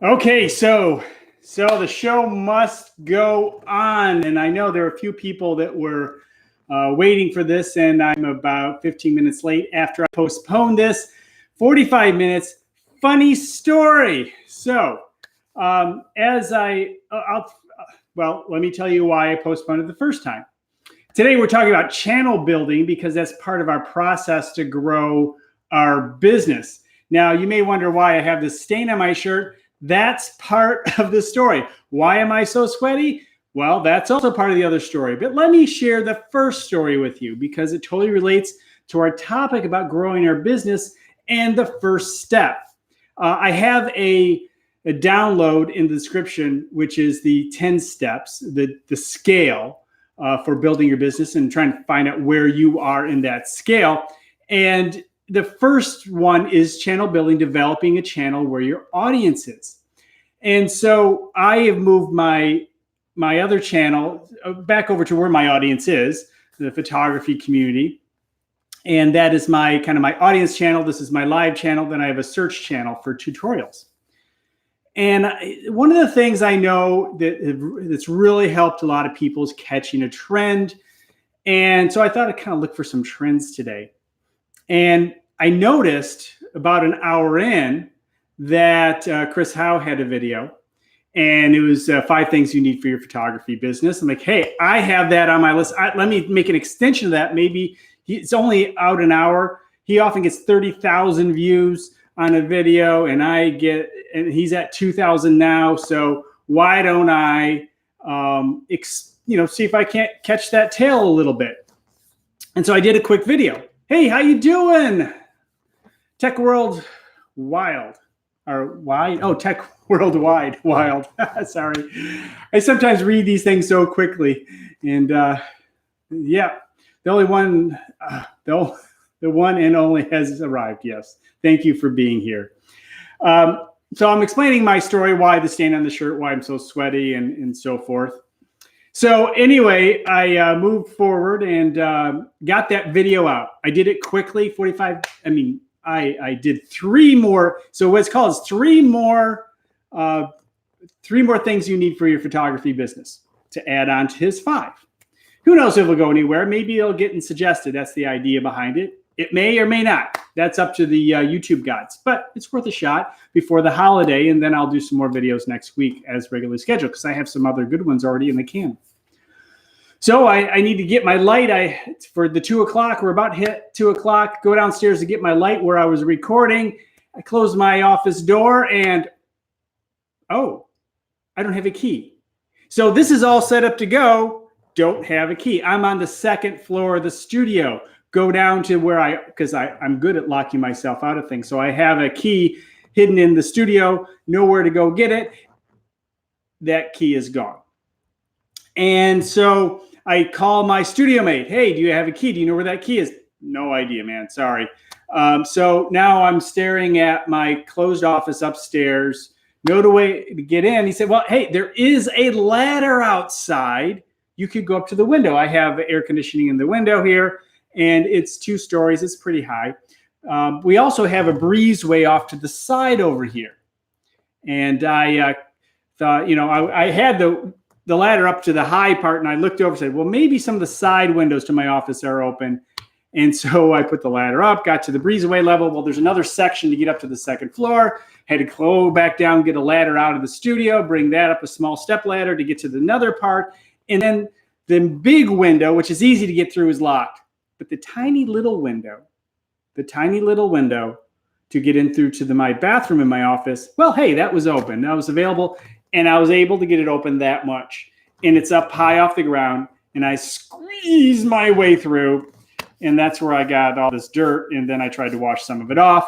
Okay, so the show must go on, and I know there are a few people that were waiting for this, and I'm about 15 minutes late after I postponed this. 45 minutes, funny story. So, let me tell you why I postponed it the first time. Today we're talking about channel building because that's part of our process to grow our business. Now, you may wonder why I have this stain on my shirt. That's part of the story. Why am I so sweaty? Well, that's also part of the other story. But let me share the first story with you because it totally relates to our topic about growing our business and the first step. I have a download in the description, which is the 10 steps, the scale for building your business and trying to find out where you are in that scale. And the first one is channel building, developing a channel where your audience is. And so I have moved my other channel back over to where my audience is, the photography community. And that is my audience channel. This is my live channel. Then I have a search channel for tutorials. And one of the things I know that's really helped a lot of people is catching a trend. And so I thought I'd kind of look for some trends today. And I noticed about an hour in that Chris Howe had a video, and it was 5 things you need for your photography business. I'm like, hey, I have that on my list. Let me make an extension of that. Maybe it's only out an hour. He often gets 30,000 views on a video, and he's at 2,000 now. So why don't I, see if I can't catch that tail a little bit? And so I did a quick video. Hey, how you doing? Tech World Wild, or wide? Oh, Tech Worldwide Wild. Sorry, I sometimes read these things so quickly, and the one and only has arrived. Yes, thank you for being here. So I'm explaining my story, why the stain on the shirt, why I'm so sweaty, and so forth. So anyway, I moved forward and got that video out. I did it quickly, I did 3 more. So what it's called is 3 more things you need for your photography business to add on to his 5. Who knows if it'll go anywhere? Maybe it'll get suggested. That's the idea behind it. It may or may not. That's up to the YouTube gods, but it's worth a shot before the holiday. And then I'll do some more videos next week as regularly scheduled because I have some other good ones already in the can. So I need to get my light. For the 2 o'clock, we're about to hit 2 o'clock, go downstairs to get my light where I was recording. I closed my office door and, I don't have a key. So this is all set up to go. Don't have a key. I'm on the 2nd floor of the studio. Go down to where because I'm good at locking myself out of things. So I have a key hidden in the studio, nowhere to go get it. That key is gone. And so I call my studio mate. Hey, do you have a key? Do you know where that key is? No idea, man. Sorry. So now I'm staring at my closed office upstairs. No way to get in. He said, well, hey, there is a ladder outside. You could go up to the window. I have air conditioning in the window here, and it's 2 stories. It's pretty high. We also have a breezeway off to the side over here. And I thought, I had the ladder up to the high part, and I looked over and said, well, maybe some of the side windows to my office are open. And so I put the ladder up, got to the breezeway level. Well, there's another section to get up to the 2nd floor. Had to go back down, get a ladder out of the studio, bring that up a small step ladder to get to another part. And then the big window, which is easy to get through, is locked. But the tiny little window to get in through to my bathroom in my office, well, hey, that was open. That was available. And I was able to get it open that much. And it's up high off the ground. And I squeezed my way through. And that's where I got all this dirt. And then I tried to wash some of it off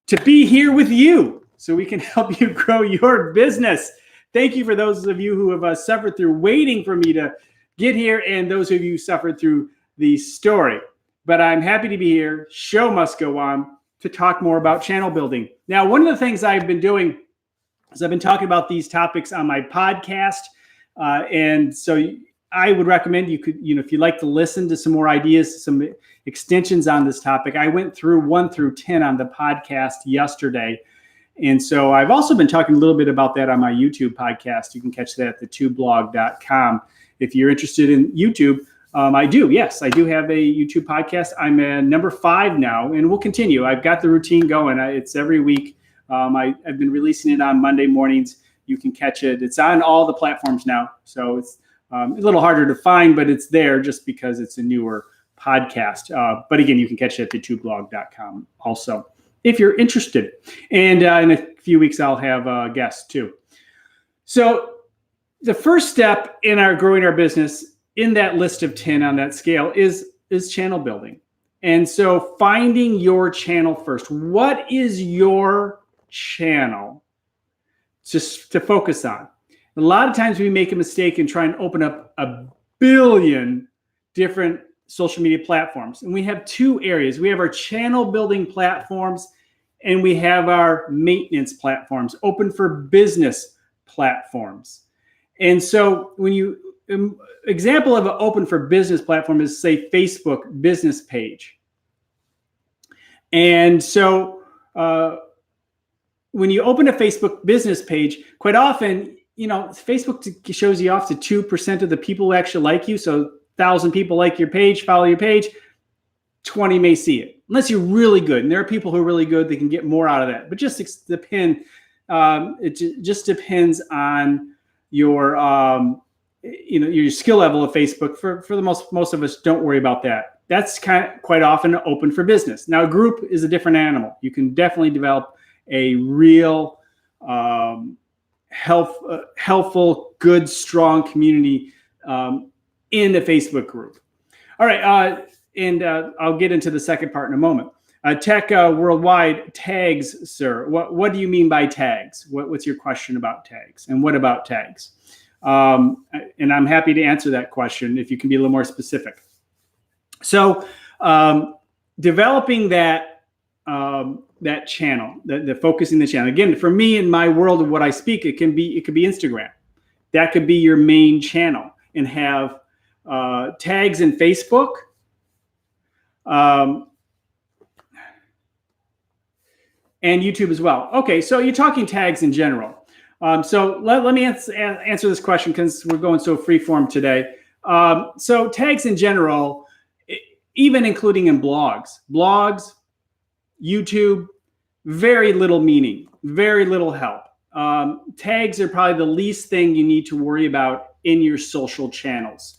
to be here with you so we can help you grow your business. Thank you for those of you who have suffered through waiting for me to get here, and those of you who suffered through the story. But I'm happy to be here. Show must go on to talk more about channel building. Now, one of the things I've been doing is I've been talking about these topics on my podcast. And so I would recommend you could, if you'd like to listen to some more ideas, some extensions on this topic, I went through 1 through 10 on the podcast yesterday. And so I've also been talking a little bit about that on my YouTube podcast. You can catch that at thetubeblog.com. If you're interested in YouTube, I do have a YouTube podcast. I'm at number 5 now, and we'll continue. I've got the routine going. It's every week. I've been releasing it on Monday mornings. You can catch it. It's on all the platforms now. So it's a little harder to find, but it's there just because it's a newer podcast. But again, you can catch it at thetubeblog.com also, if you're interested. And in a few weeks, I'll have guests too. So the first step in our growing our business in that list of 10 on that scale is channel building. And so finding your channel first. What is your channel just to focus on? A lot of times we make a mistake and try and open up a billion different social media platforms. And we have 2 areas. We have our channel building platforms and we have our maintenance platforms, open for business platforms. And so when you example of an open for business platform is, say, Facebook business page. And so when you open a Facebook business page, quite often, Facebook shows you off to 2% of the people who actually like you. So 1,000 people like your page, follow your page, 20 may see it, unless you're really good. And there are people who are really good, they can get more out of that. But just depend. It just depends on your your skill level of Facebook. For the most of us, don't worry about that. That's quite often open for business. Now, a group is a different animal. You can definitely develop a real helpful, good, strong community in the Facebook group. All right, and I'll get into the second part in a moment. Tech Worldwide, tags, sir. What do you mean by tags? What's your question about tags? And what about tags? And I'm happy to answer that question if you can be a little more specific. So developing that channel, the focusing the channel. Again, for me in my world of what I speak, it could be Instagram. That could be your main channel, and have tags in Facebook. And YouTube as well. Okay, so you're talking tags in general. So let me answer this question because we're going so freeform today. So tags in general, even including in blogs, YouTube, very little meaning, very little help. Tags are probably the least thing you need to worry about in your social channels.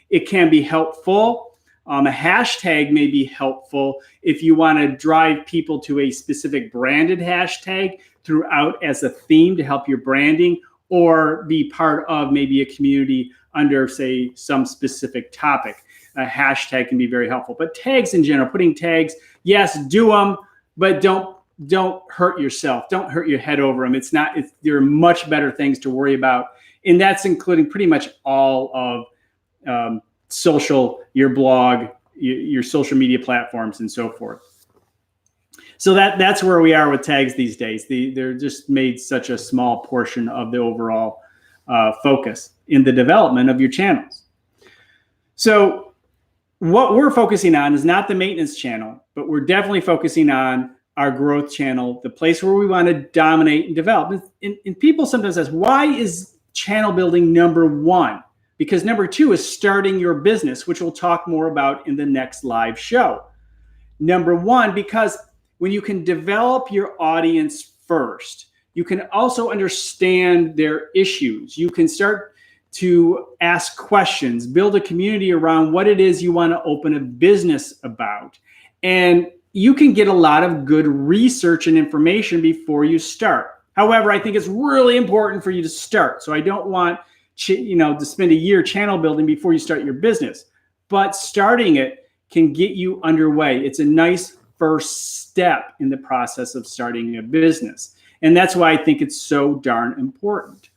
It can be helpful. A hashtag may be helpful if you want to drive people to a specific branded hashtag throughout as a theme to help your branding, or be part of maybe a community under, say, some specific topic. A hashtag can be very helpful. But tags in general, putting tags, yes, do them, but don't hurt yourself. Don't hurt your head over them. There are much better things to worry about. And that's including pretty much all of social, your blog, your social media platforms, and so forth. So that's where we are with tags these days. They're just made such a small portion of the overall focus in the development of your channels. So what we're focusing on is not the maintenance channel, but we're definitely focusing on our growth channel, the place where we want to dominate and develop. And people sometimes ask, why is channel building number 1? Because number 2 is starting your business, which we'll talk more about in the next live show. Number 1, because when you can develop your audience first, you can also understand their issues. You can start to ask questions, build a community around what it is you want to open a business about. And you can get a lot of good research and information before you start. However, I think it's really important for you to start. So I don't want to spend a year channel building before you start your business, but starting it can get you underway. It's a nice first step in the process of starting a business. And that's why I think it's so darn important.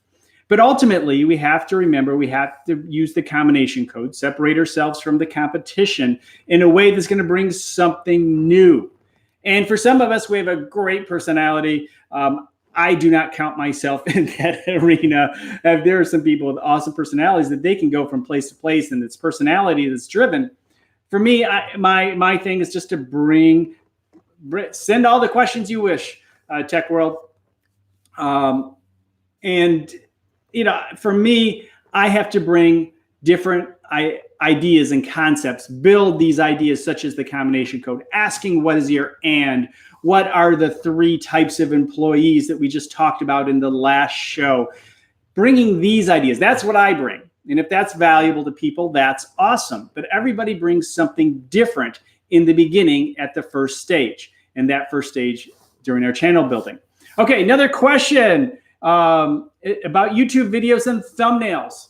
But ultimately, we have to remember, we have to use the combination code, separate ourselves from the competition in a way that's going to bring something new. And for some of us, we have a great personality. I do not count myself in that arena. There are some people with awesome personalities that they can go from place to place, and it's personality that's driven. For me, my thing is just to send all the questions you wish. tech world. And, for me, I have to bring different ideas and concepts, build these ideas such as the combination code, asking what is your and, what are the 3 types of employees that we just talked about in the last show. Bringing these ideas, that's what I bring. And if that's valuable to people, that's awesome. But everybody brings something different in the beginning at the first stage, and that first stage during our channel building. Okay, another question about YouTube videos and thumbnails.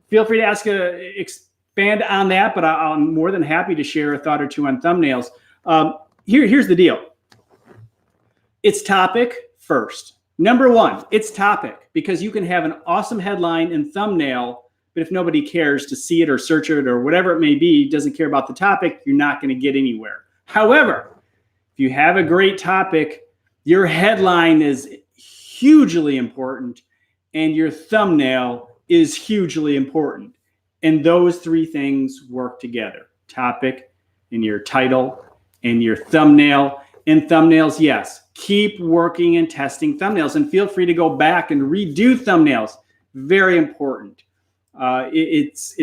Feel free to expand on that, but I'm more than happy to share a thought or two on thumbnails. Here's the deal. It's topic first. Number 1, it's topic, because you can have an awesome headline and thumbnail, but if nobody cares to see it or search it or whatever it may be, doesn't care about the topic, you're not going to get anywhere. However, if you have a great topic, your headline is hugely important and your thumbnail is hugely important. And those 3 things work together. Topic and your title and your thumbnail. And thumbnails, yes, keep working and testing thumbnails, and feel free to go back and redo thumbnails. Very important. It's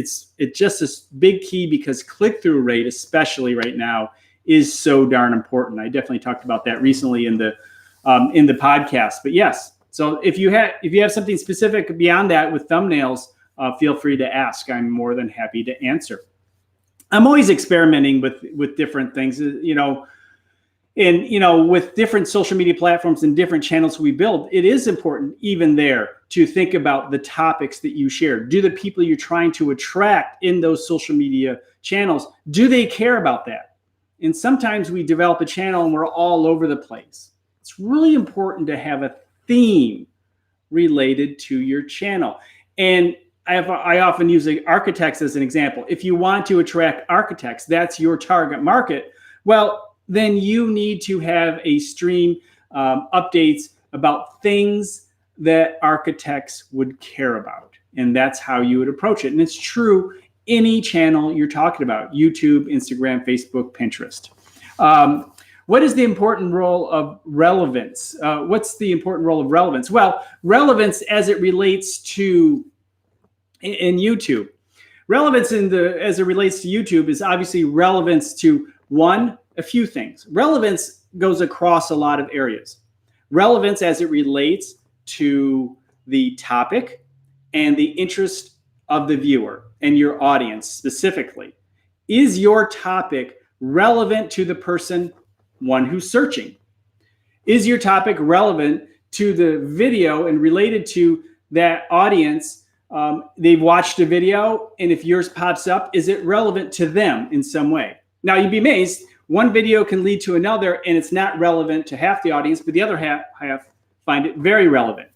just a big key, because click-through rate, especially right now, is so darn important. I definitely talked about that recently in the podcast. But yes, so if you have something specific beyond that with thumbnails, feel free to ask. I'm more than happy to answer. I'm always experimenting with different things, and with different social media platforms and different channels we build. It is important even there to think about the topics that you share. Do the people you're trying to attract in those social media channels, do they care about that? And sometimes we develop a channel and we're all over the place. It's really important to have a theme related to your channel. And I often use architects as an example. If you want to attract architects, that's your target market. Well, then you need to have a stream updates about things that architects would care about. And that's how you would approach it. And it's true any channel you're talking about: YouTube, Instagram, Facebook, Pinterest. What is the important role of relevance? What's the important role of relevance? Well, relevance as it relates to in YouTube. Relevance as it relates to YouTube is obviously relevance to a few things. Relevance goes across a lot of areas. Relevance as it relates to the topic and the interest of the viewer and your audience specifically. Is your topic relevant to the person, who's searching? Is your topic relevant to the video and related to that audience? They've watched a video, and if yours pops up, is it relevant to them in some way? Now, you'd be amazed. One video can lead to another, and it's not relevant to half the audience, but the other half find it very relevant.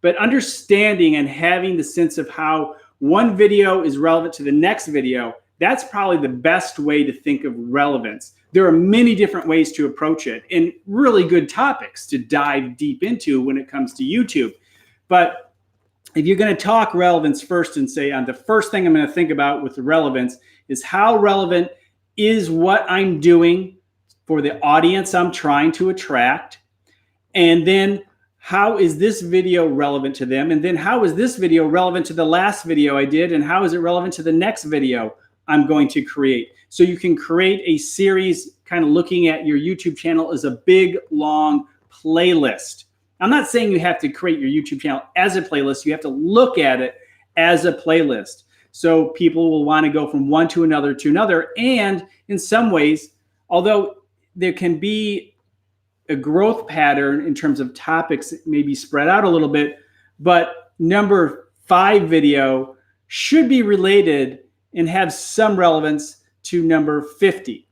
But understanding and having the sense of how one video is relevant to the next video, that's probably the best way to think of relevance. There are many different ways to approach it, and really good topics to dive deep into when it comes to YouTube. But if you're going to talk relevance first and say, the first thing I'm going to think about with the relevance is how relevant is what I'm doing for the audience I'm trying to attract, and then how is this video relevant to them, and then how is this video relevant to the last video I did, and how is it relevant to the next video I'm going to create. So you can create a series, kind of looking at your YouTube channel as a big, long playlist. I'm not saying you have to create your YouTube channel as a playlist. You have to look at it as a playlist. So people will want to go from one to another. And in some ways, although there can be a growth pattern in terms of topics, maybe spread out a little bit, but number 5 video should be related and have some relevance to number 50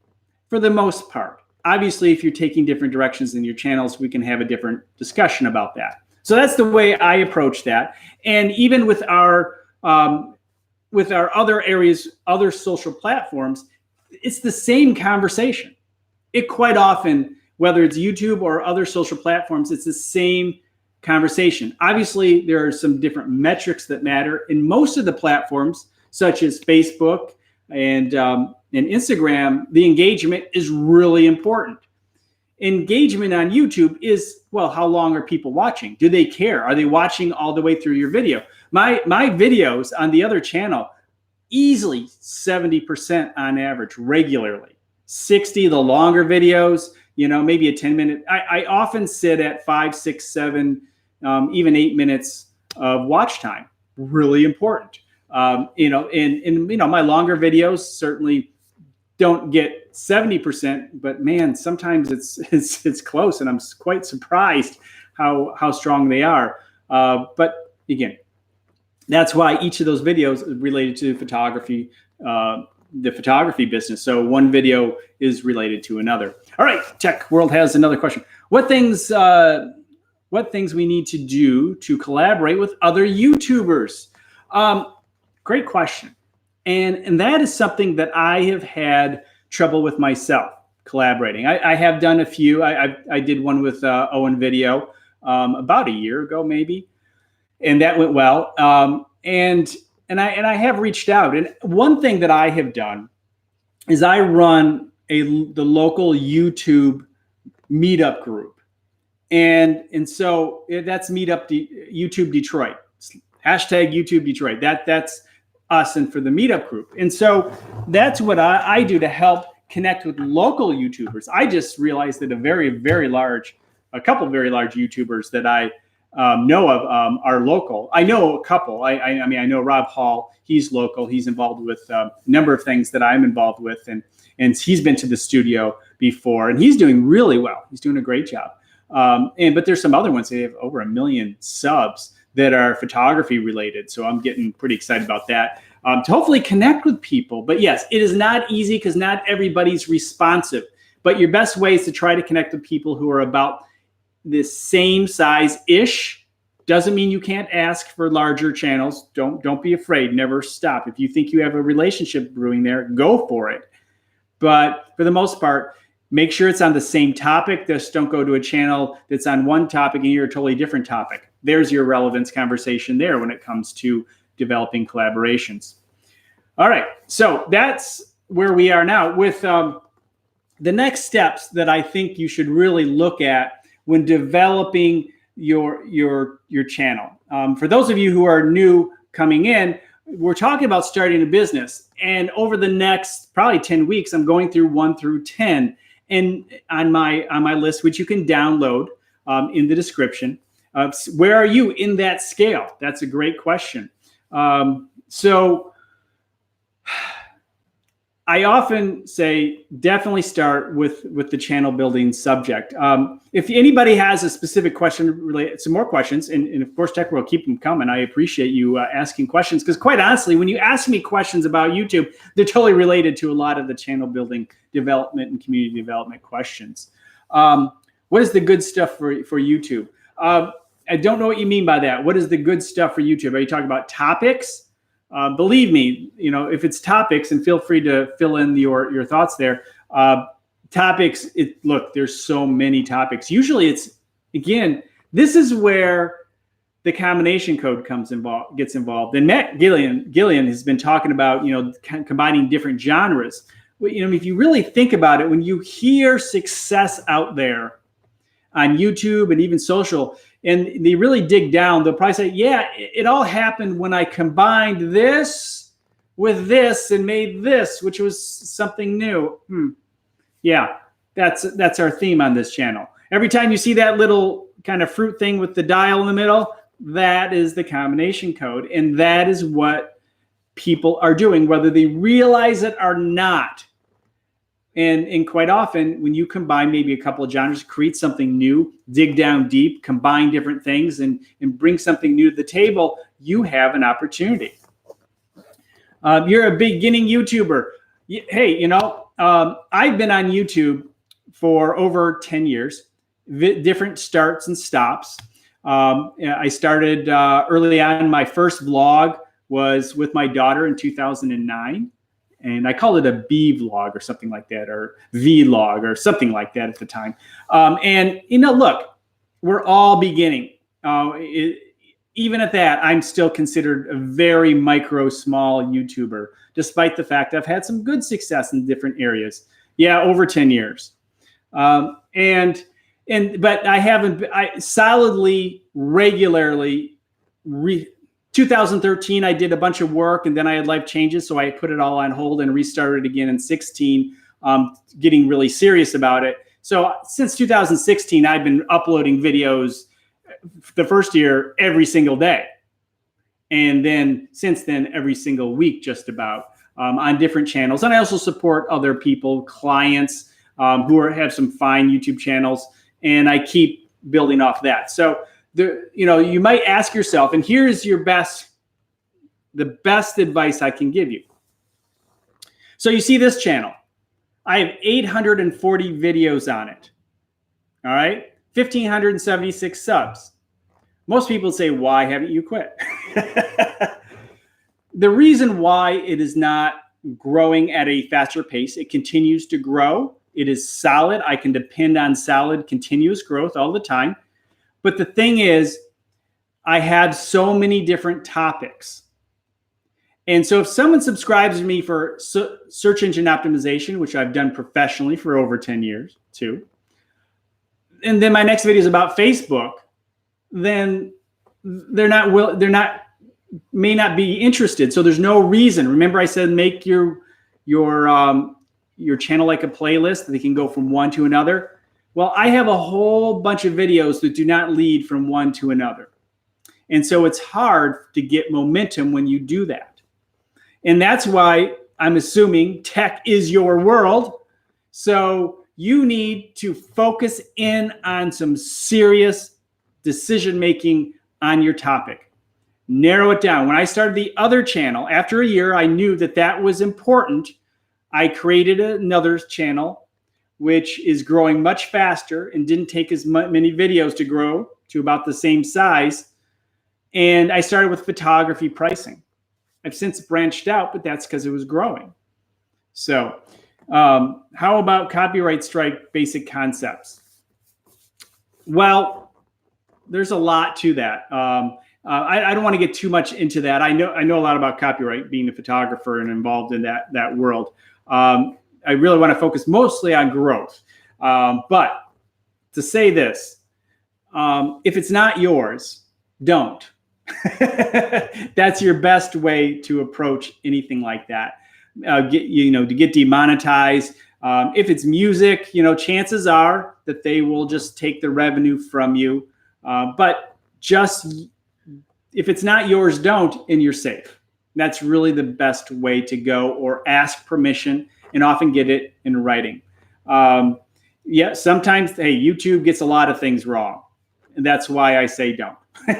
for the most part. Obviously, if you're taking different directions in your channels, we can have a different discussion about that. So that's the way I approach that. And even with our other areas, other social platforms, it's the same conversation. It quite often, whether it's YouTube or other social platforms, it's the same conversation. Obviously, there are some different metrics that matter. In most of the platforms, such as Facebook and Instagram, the engagement is really important. Engagement on YouTube is, well, how long are people watching? Do they care? Are they watching all the way through your video? My videos on the other channel, easily 70% on average regularly. 60, the longer videos, maybe a 10-minute. I often sit at 5, 6, 7, even 8 minutes of watch time. Really important. My longer videos certainly don't get 70%, but man, sometimes it's close, and I'm quite surprised how strong they are. But again, that's why each of those videos is related to photography, the photography business. So one video is related to another. All right, Tech World has another question. What things we need to do to collaborate with other YouTubers? Great question. And that is something that I have had trouble with myself, collaborating. I have done a few. I did one with Owen Video about a year ago, maybe, and that went well. And I have reached out. And one thing that I have done is I run the local YouTube meetup group, and so that's Meetup YouTube Detroit. Hashtag YouTube Detroit. That's us and for the meetup group. And so that's what I do to help connect with local YouTubers. I just realized that a couple very large YouTubers that I know of are local. I know a couple. I know Rob Hall. He's local. He's involved with a number of things that I'm involved with, and he's been to the studio before, and he's doing really well. He's doing a great job. But there's some other ones. They have over 1 million subs that are photography related. So I'm getting pretty excited about that, to hopefully connect with people. But yes, it is not easy because not everybody's responsive. But your best way is to try to connect with people who are about the same size-ish. Doesn't mean you can't ask for larger channels. Don't be afraid. Never stop. If you think you have a relationship brewing there, go for it. But for the most part, make sure it's on the same topic. Just don't go to a channel that's on one topic and you're a totally different topic. There's your relevance conversation there when it comes to developing collaborations. All right, so that's where we are now with the next steps that I think you should really look at when developing your channel. For those of you who are new coming in, we're talking about starting a business, and over the next probably 10 weeks, I'm going through 1 through 10, and on my list, which you can download in the description. Where are you in that scale? That's a great question. So I often say definitely start with the channel building subject. If anybody has a specific question, some more questions, and of course, Tech World, keep them coming. I appreciate you asking questions, because quite honestly, when you ask me questions about YouTube, they're totally related to a lot of the channel building development and community development questions. What is the good stuff for YouTube? I don't know what you mean by that. What is the good stuff for YouTube? Are you talking about topics? Believe me, if it's topics, and feel free to fill in your thoughts there. Topics, look, there's so many topics. Usually again, this is where the combination code gets involved. And Matt Gillian has been talking about, combining different genres. If you really think about it, when you hear success out there on YouTube and even social, and they really dig down, they'll probably say, yeah, it all happened when I combined this with this and made this, which was something new. Yeah, that's our theme on this channel. Every time you see that little kind of fruit thing with the dial in the middle, that is the combination code. And that is what people are doing, whether they realize it or not. And quite often, when you combine maybe a couple of genres, create something new, dig down deep, combine different things, and bring something new to the table, you have an opportunity. You're a beginning YouTuber. Hey, I've been on YouTube for over 10 years, different starts and stops. I started early on. My first vlog was with my daughter in 2009. And I called it a B vlog or something like that, or vlog or something like that at the time. Look, we're all beginning. Even at that, I'm still considered a very micro, small YouTuber, despite the fact I've had some good success in different areas. Yeah, over 10 years. But I haven't. I solidly, regularly. 2013, I did a bunch of work, and then I had life changes, so I put it all on hold and restarted again in 16, getting really serious about it. So since 2016, I've been uploading videos the first year every single day. And then since then, every single week, just about, on different channels. And I also support other people, clients who have some fine YouTube channels, and I keep building off that. So you might ask yourself, and here's the best advice I can give you. So you see this channel. I have 840 videos on it. All right, 1,576 subs. Most people say, why haven't you quit? The reason why it is not growing at a faster pace, it continues to grow. It is solid. I can depend on solid, continuous growth all the time. But the thing is, I have so many different topics. And so if someone subscribes to me for search engine optimization, which I've done professionally for over 10 years too, and then my next video is about Facebook, then may not be interested. So there's no reason. Remember I said, make your channel like a playlist that they can go from one to another. Well, I have a whole bunch of videos that do not lead from one to another. And so it's hard to get momentum when you do that. And that's why I'm assuming tech is your world. So you need to focus in on some serious decision-making on your topic. Narrow it down. When I started the other channel, after a year, I knew that was important. I created another channel, which is growing much faster and didn't take as many videos to grow to about the same size. And I started with photography pricing. I've since branched out, but that's because it was growing. So how about copyright strike basic concepts? Well, there's a lot to that. I don't want to get too much into that. I know a lot about copyright, being a photographer and involved in that world. I really want to focus mostly on growth. But to say this, if it's not yours, don't. That's your best way to approach anything like that. To get demonetized. If it's music, chances are that they will just take the revenue from you. But just if it's not yours, don't, and you're safe. That's really the best way to go, or ask permission, and often get it in writing. Sometimes, YouTube gets a lot of things wrong. And that's why I say don't.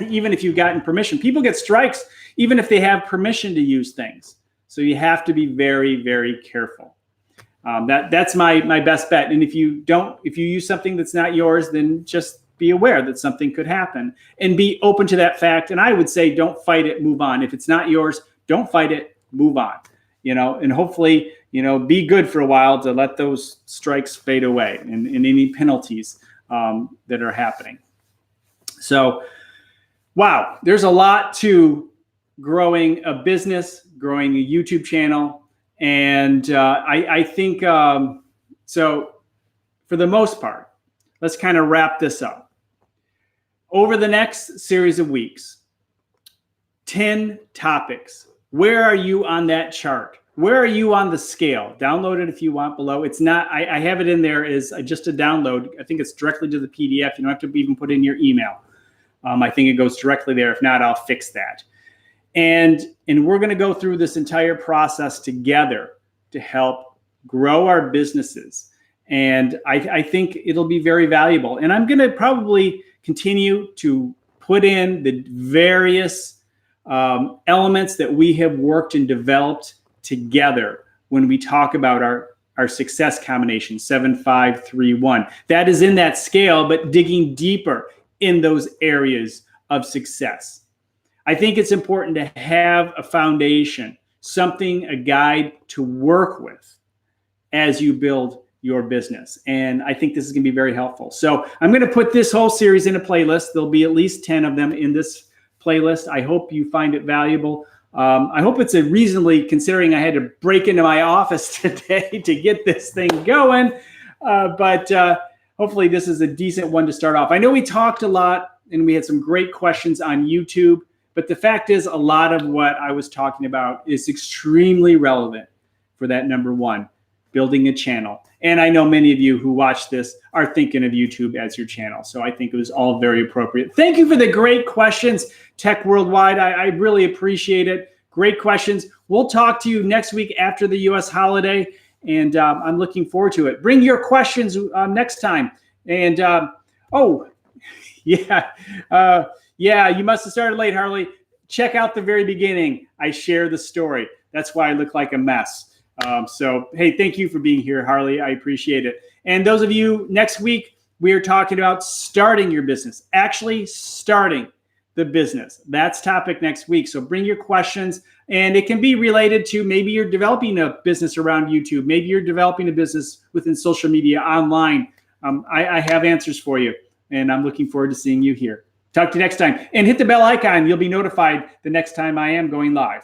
Even if you've gotten permission, people get strikes, even if they have permission to use things. So you have to be very, very careful. That's my best bet. And if you use something that's not yours, then just be aware that something could happen and be open to that fact. And I would say, don't fight it, move on. If it's not yours, don't fight it, move on. And hopefully, be good for a while to let those strikes fade away and any penalties that are happening. So, wow, there's a lot to growing a business, growing a YouTube channel. And I think, so for the most part, let's kind of wrap this up. Over the next series of weeks, 10 topics. Where are you on that chart? Where are you on the scale? Download it if you want below. It's not, I have it in there as just a download. I think it's directly to the PDF. You don't have to even put in your email. I think it goes directly there. If not, I'll fix that. And we're going to go through this entire process together to help grow our businesses. And I think it'll be very valuable. And I'm going to probably continue to put in the various elements that we have worked and developed together when we talk about our success combination, 7-5-3-1. That is in that scale, but digging deeper in those areas of success. I think it's important to have a foundation, a guide to work with as you build your business. And I think this is going to be very helpful. So I'm going to put this whole series in a playlist. There'll be at least 10 of them in this playlist. I hope you find it valuable. I hope it's a reasonably, considering I had to break into my office today to get this thing going. But hopefully this is a decent one to start off. I know we talked a lot and we had some great questions on YouTube, but the fact is a lot of what I was talking about is extremely relevant for that number one, building a channel. And I know many of you who watch this are thinking of YouTube as your channel. So I think it was all very appropriate. Thank you for the great questions, Tech Worldwide. I really appreciate it. Great questions. We'll talk to you next week after the US holiday. And I'm looking forward to it. Bring your questions next time. And oh, yeah. Yeah, you must have started late, Harley. Check out the very beginning. I share the story. That's why I look like a mess. So, hey, thank you for being here, Harley. I appreciate it. And those of you, next week, we are talking about starting your business, actually starting the business. That's topic next week. So bring your questions, and it can be related to maybe you're developing a business around YouTube. Maybe you're developing a business within social media online. I have answers for you, and I'm looking forward to seeing you here. Talk to you next time. And hit the bell icon. You'll be notified the next time I am going live.